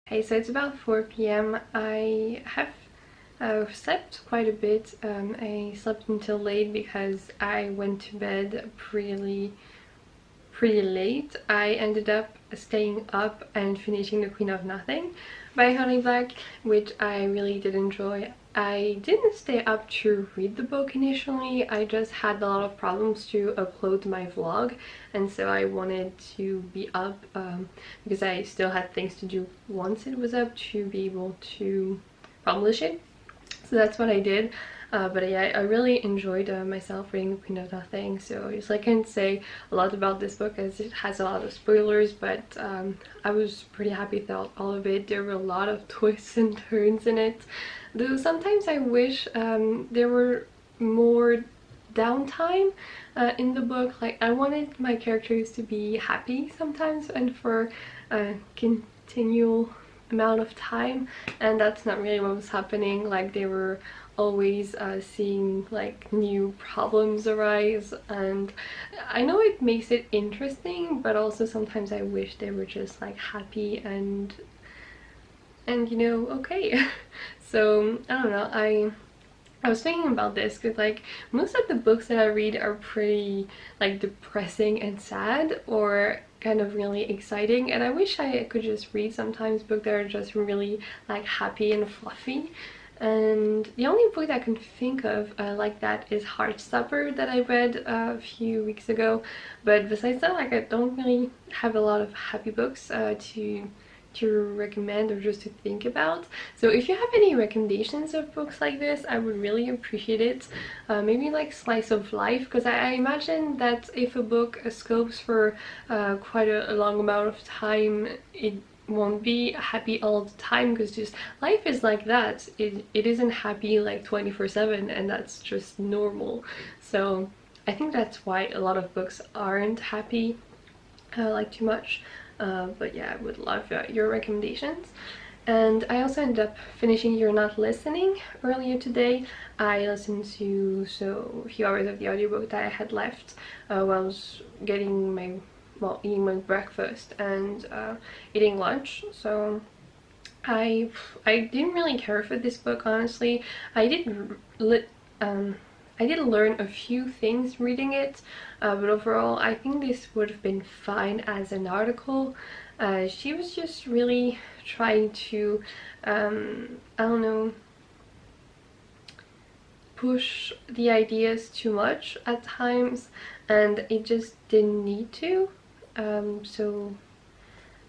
Hey, so it's about 4 p.m. I have slept quite a bit. I slept until late because I went to bed pretty late. I ended up staying up and finishing The Queen of Nothing by Honey Black, which I really did enjoy. I didn't stay up to read the book initially. I just had a lot of problems to upload my vlog, and so I wanted to be up because I still had things to do once it was up to be able to publish it. So that's what I did. But yeah, I really enjoyed myself reading The Queen of Nothing, so I can't say a lot about this book as it has a lot of spoilers, but I was pretty happy with all of it. There were a lot of twists and turns in it, though sometimes I wish there were more downtime in the book. Like, I wanted my characters to be happy sometimes and for a continual amount of time, and that's not really what was happening. Like, they were always seeing like new problems arise, and I know it makes it interesting, but also sometimes I wish they were just like happy and okay. So I don't know, I was thinking about this because like most of the books that I read are pretty like depressing and sad, or kind of really exciting, and I wish I could just read sometimes books that are just really like happy and fluffy. And the only book that I can think of like that is Heartstopper, that I read a few weeks ago. But besides that, like, I don't really have a lot of happy books to recommend or just to think about. So if you have any recommendations of books like this, I would really appreciate it. Maybe like slice of life, because I imagine that if a book scopes for quite a long amount of time, it won't be happy all the time, because just life is like that. It isn't happy like 24/7, and that's just normal. So I think that's why a lot of books aren't happy like too much. But yeah, I would love your recommendations. And I also ended up finishing You're Not Listening earlier today. I listened to a few hours of the audiobook that I had left while I was getting my eating my breakfast and eating lunch. So I didn't really care for this book, honestly. I did learn a few things reading it, but overall I think this would have been fine as an article. She was just really trying to I don't know, push the ideas too much at times, and it just didn't need to. So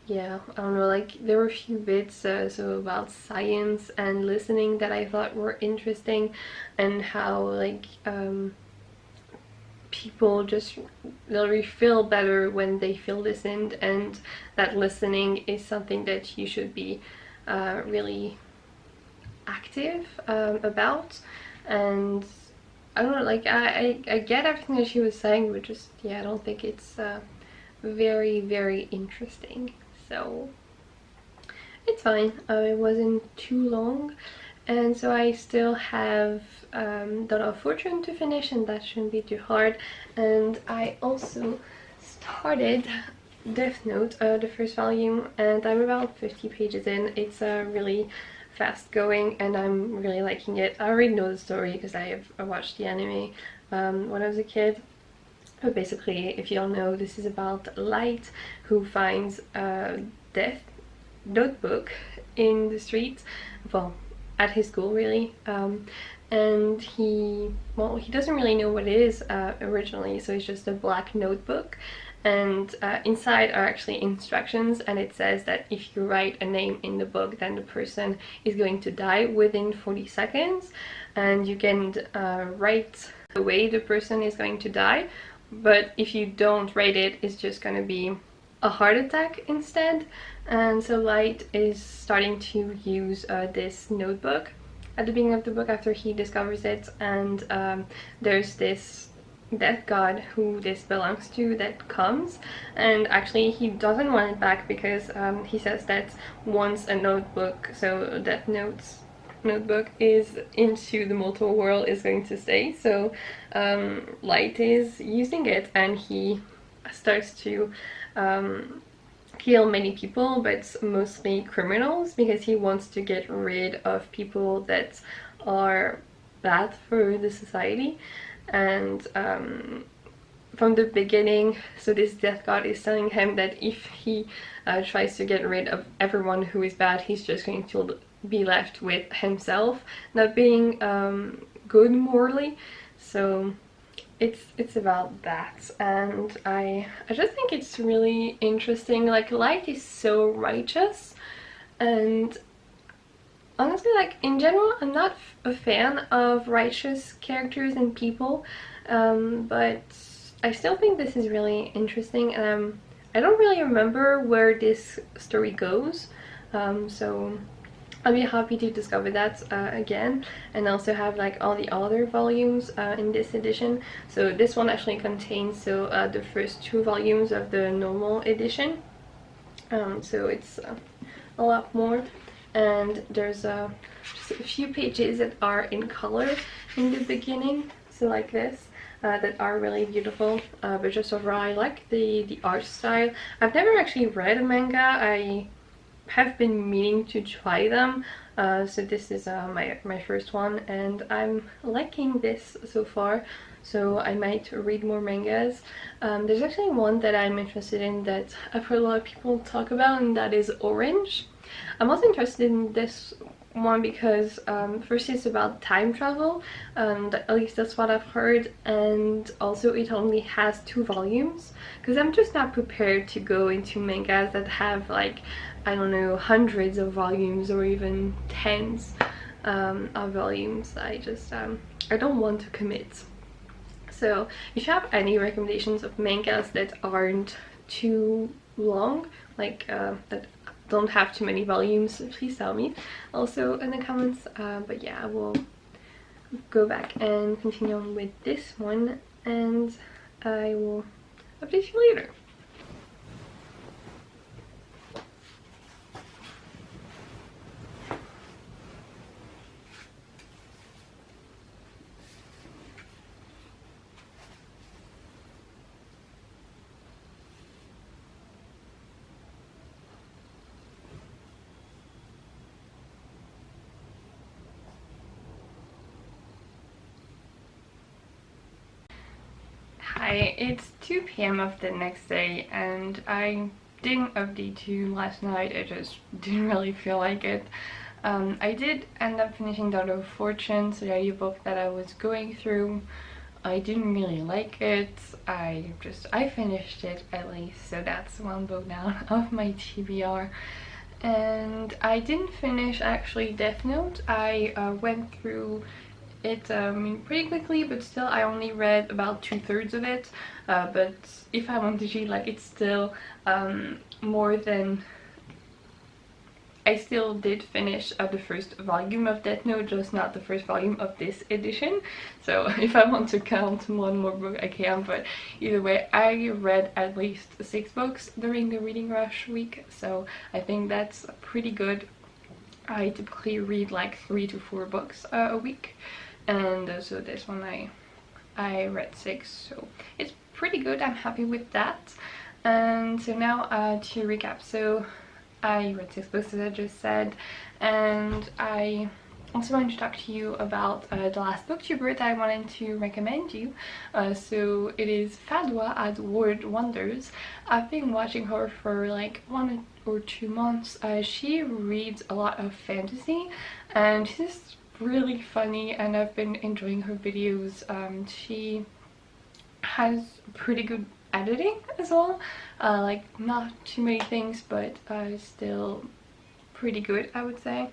yeah, I don't know, like there were a few bits so about science and listening that I thought were interesting, and how like people just really feel better when they feel listened, and that listening is something that you should be really active about. And I don't know, like I get everything that she was saying, but just yeah, I don't think it's very interesting. So it's fine. It wasn't too long, and so I still have Dawn of Fortune to finish, and that shouldn't be too hard. And I also started Death Note, the first volume, and I'm about 50 pages in. It's really fast going, and I'm really liking it. I already know the story because I watched the anime when I was a kid. But basically, if you don't know, this is about Light, who finds a death notebook in the streets, well, at his school really, and he doesn't really know what it is originally, so it's just a black notebook, and inside are actually instructions, and it says that if you write a name in the book, then the person is going to die within 40 seconds, and you can write the way the person is going to die. But if you don't rate it, it's just gonna be a heart attack instead. And so Light is starting to use this notebook at the beginning of the book after he discovers it, and there's this death god who this belongs to that comes, and actually he doesn't want it back because he says that once a notebook, so Death Note's notebook, is into the mortal world, is going to stay. So Light is using it, and he starts to kill many people, but mostly criminals, because he wants to get rid of people that are bad for the society. And from the beginning, so this death god is telling him that if he tries to get rid of everyone who is bad, he's just going to be left with himself not being good morally. So it's about that, and I just think it's really interesting. Like, Light is so righteous, and honestly, like, in general, I'm not a fan of righteous characters and people, but I still think this is really interesting, and I don't really remember where this story goes, so I'll be happy to discover that again, and also have like all the other volumes in this edition. So this one actually contains the first 2 volumes of the normal edition, so it's a lot more, and there's just a few pages that are in color in the beginning, so like this. That are really beautiful, but just overall I like the art style. I've never actually read a manga. I have been meaning to try them, so this is my first one, and I'm liking this so far, so I might read more mangas. There's actually one that I'm interested in that I've heard a lot of people talk about, and that is Orange. I'm also interested in this one because first it's about time travel, at least that's what I've heard, and also it only has 2 volumes, because I'm just not prepared to go into mangas that have like, I don't know, hundreds of volumes or even tens of volumes. I just I don't want to commit. So if you have any recommendations of mangas that aren't too long, like that don't have too many volumes, please tell me also in the comments. But yeah, I will go back and continue on with this one, and I will update you later. Hi, it's 2 p.m. of the next day, and I didn't update you last night. I just didn't really feel like it. I did end up finishing Daughter of Fortune, so the audiobook that I was going through. I didn't really like it. I finished it at least, so that's 1 book down of my TBR. And I didn't finish actually Death Note. I went through it pretty quickly, but still I only read about 2/3 of it, but if I want to cheat, like, it's still more than I still did finish the first volume of Death Note, just not the first volume of this edition. So if I want to count 1 more book I can, but either way I read at least 6 books during the reading rush week, so I think that's pretty good. I typically read like 3 to 4 books a week, and so this one I read 6, so it's pretty good. I'm happy with that. And so now to recap, so I read 6 books as I just said, and I also wanted to talk to you about the last booktuber that I wanted to recommend you. So it is Fadwa at World Wonders. I've been watching her for like 1 or 2 months. She reads a lot of fantasy, and she's really funny, and I've been enjoying her videos. She has pretty good editing as well, like not too many things, but still pretty good, I would say.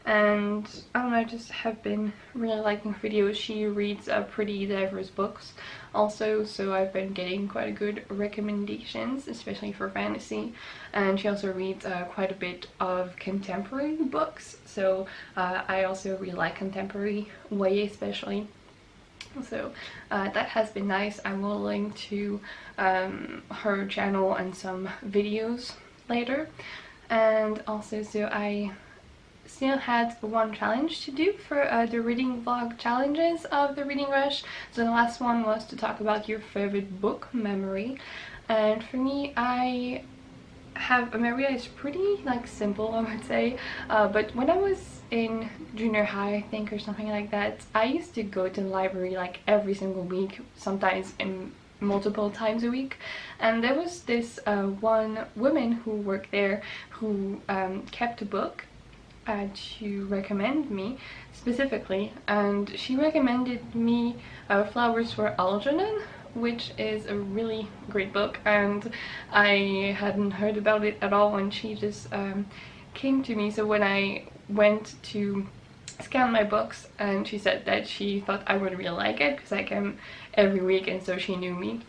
And I don't know, I just have been really liking her videos. She reads pretty diverse books also, so I've been getting quite a good recommendations, especially for fantasy. And she also reads quite a bit of contemporary books, so I also really like contemporary YA especially. So that has been nice. I will link to her channel and some videos later. And also, so I still had 1 challenge to do for the reading vlog challenges of the reading rush. So the last one was to talk about your favorite book memory, and for me, I have a memory is pretty like simple, I would say, but when I was in junior high, I think, or something like that, I used to go to the library like every single week, sometimes in multiple times a week. And there was this one woman who worked there who kept a book to recommend me specifically, and she recommended me Flowers for Algernon, which is a really great book, and I hadn't heard about it at all, and she just came to me. So when I went to scan my books, and she said that she thought I would really like it because I came every week, and so she knew me,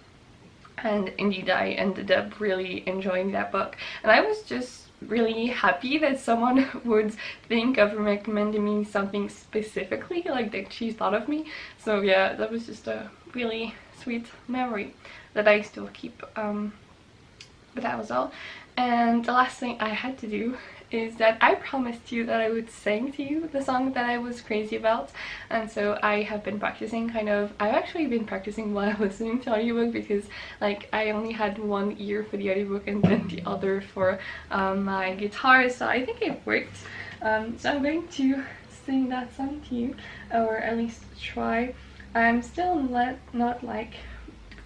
and indeed I ended up really enjoying that book. And I was just really happy that someone would think of recommending me something specifically, like that she thought of me. So yeah, that was just a really sweet memory that I still keep. But that was all. And the last thing I had to do is that I promised you that I would sing to you the song that I was crazy about, and so I have been practicing kind of. I've actually been practicing while listening to audiobook, because like I only had one ear for the audiobook and then the other for my guitar, so I think it worked. So I'm going to sing that song to you, or at least try. I'm still not like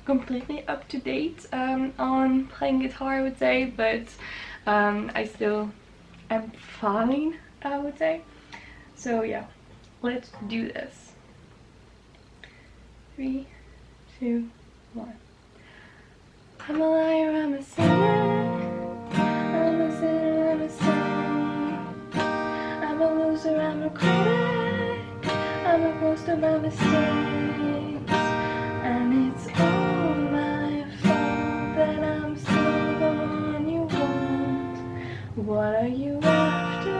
completely up to date on playing guitar, I would say, but I still am fine, I would say. So yeah, let's do this. 3, 2, 1. I'm a liar, I'm a sinner, I'm a sinner, I'm a sinner. I'm a loser, I'm a critic, I'm a ghost of my mistakes, and it's all my fault that I'm still the one you want. What are you after?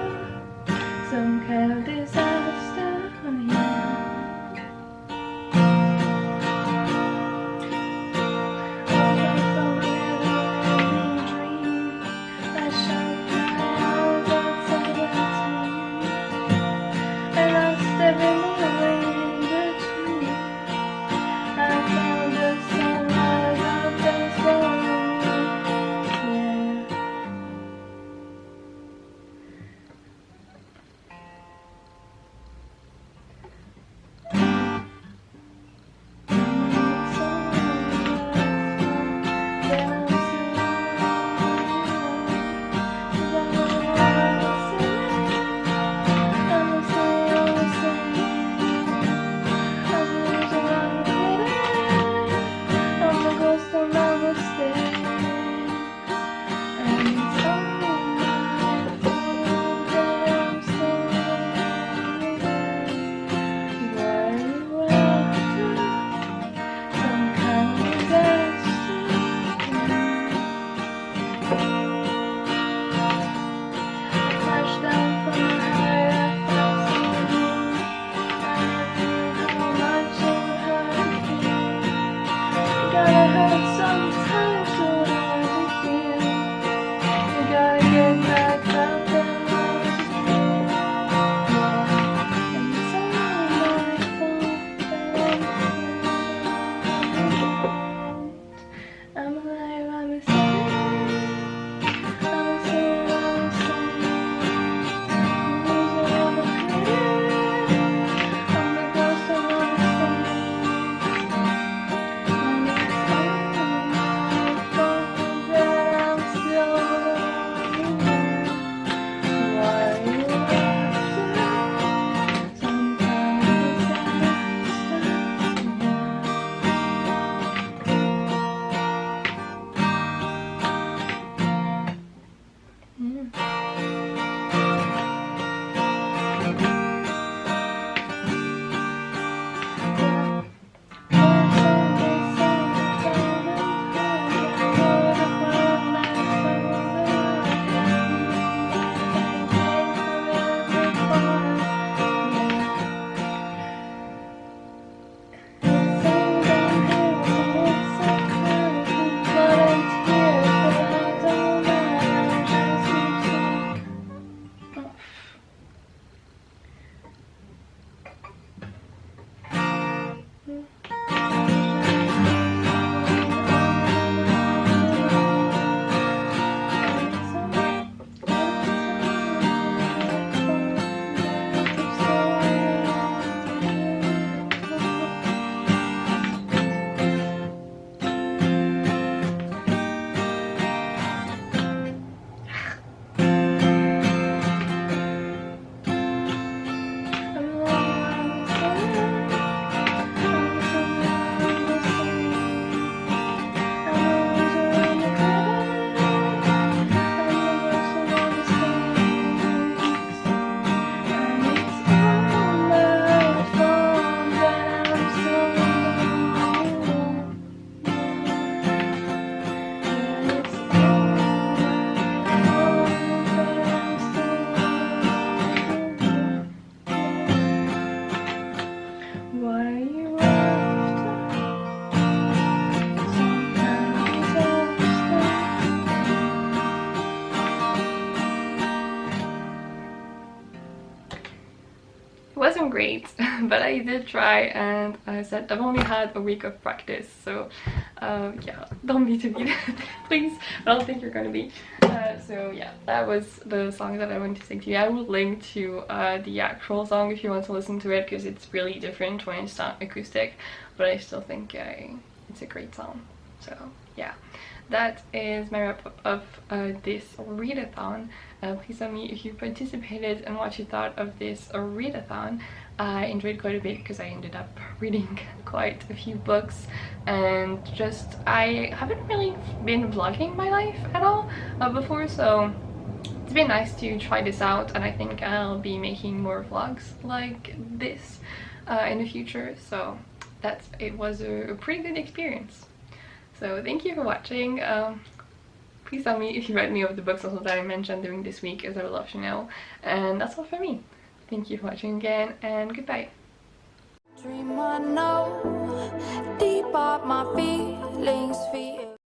Some kind of disaster? Yeah. wasn't great, but I did try, and I said I've only had a week of practice, so yeah, don't be too mean, please. I don't think you're gonna be. So yeah, that was the song that I wanted to sing to you. I will link to the actual song if you want to listen to it, because it's really different when it's not acoustic, but I still think it's a great song. So yeah, that is my wrap up of this readathon. Please tell me if you participated and what you thought of this readathon. I enjoyed quite a bit because I ended up reading quite a few books, and just I haven't really been vlogging my life at all before, so it's been nice to try this out, and I think I'll be making more vlogs like this in the future. So it was a pretty good experience. So thank you for watching. Please tell me if you read any of the books also that I mentioned during this week, as I would love to know. And that's all for me. Thank you for watching again, and goodbye. Dream I know, deep up my feelings.